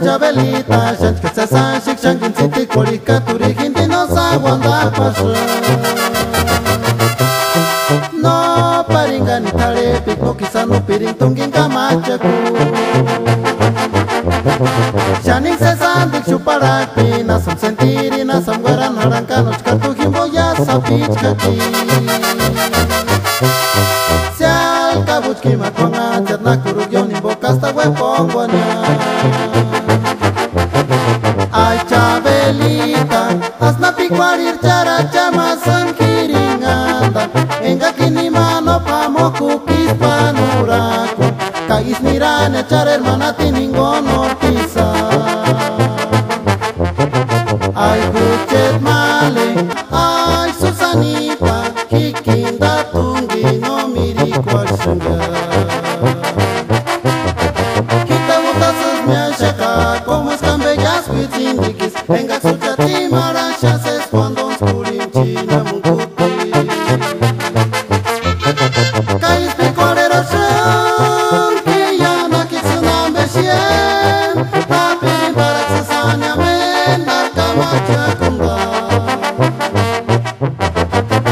Chabelita, Shanch Kasasa, Shik Shankin City, Korika, Turihindi, no Saguanda Pasha. No paringa ni tale, Piko Kisano, Piring Tungin Kamachaku. Shaning Sesan, Dik Chuparaki, Nasam Sentiri, Nasam Guaran, Harankano, Chkatu Himboya, Sapich Kaki. Sial Kabuchki Makonga, Chatna Kurugyon, Imbokasta, Wepongwania. Ay Chabelita, asna pikwarir cara chamasan kiringanda. Enga kini mano pamoku kispanuraku. Kais nirane cara hermana tiningono pisa. Ay buchet male, ay Susanita, kikinda tungi no miri kwalsunga. Kita mutasas miashaka, como escambellas pitindikis. Enga sujati marachas cuando oscurin china munkuti. Kais picolera shan, que ya na kitsuna meshien. Tapin para sasanya men, narkamacha kunda.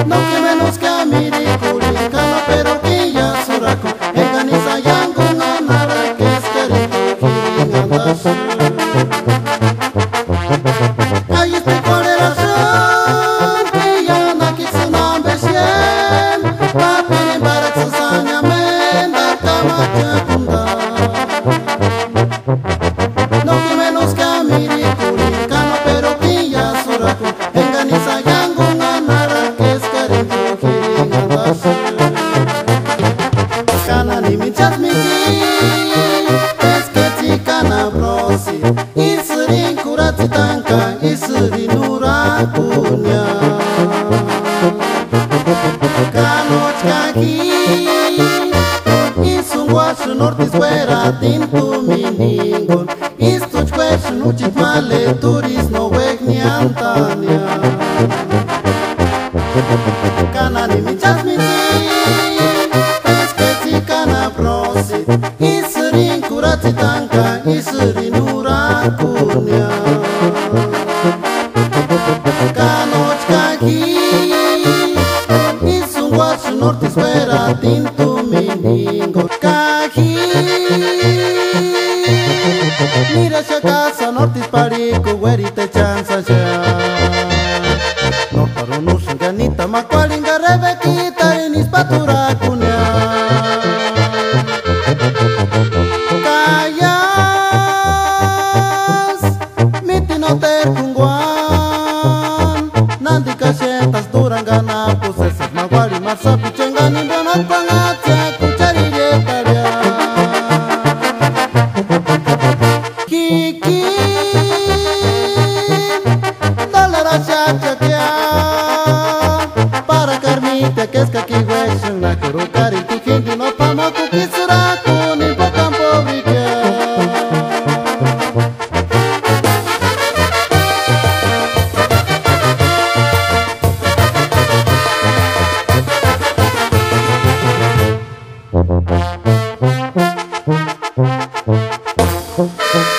No que menos que a miri kurikano, pero que ya suraku. Enga ni sayangu no nara que eskerito kiringandas. Kais picolera shan, que ya na kitsuna meshien. Tapin para sasanya men, narkamacha kunda. No que menos que a miri kurikano, pero que ya suraku. Enga ni sayangu no nara que eskerito kiringandas. Kana ni michas miti, esketi kana brosi. Isrin kurati tanka, isrin urakunya. Kanoch kaki, isungwashu nortis fuera tintu miningon. Istuch kweshu nuchit male turis no wegni antania. Kana ni michas miti, esketi kana brosi. Isrin kurati tanka, isrin urakunya. Kanoch kaki, isungwashu nortis fuera tintu miningo. Kaki, mira si acaso nortis parico, güerite chanza ya. No paro no shinganita, macualinga rebequita, en ispatura cunia. Callas, mitinoter kunguan. Nandi kashetas durangana, pues esas maguari marsapi chengani, bonat pangatse, kuchariretaria. Kiki, dale la chachaquea. Para carmita que es kaki hueshen, la kurukari tu hindi no pamoku kisuraku, ni pokampo vike. Thank you.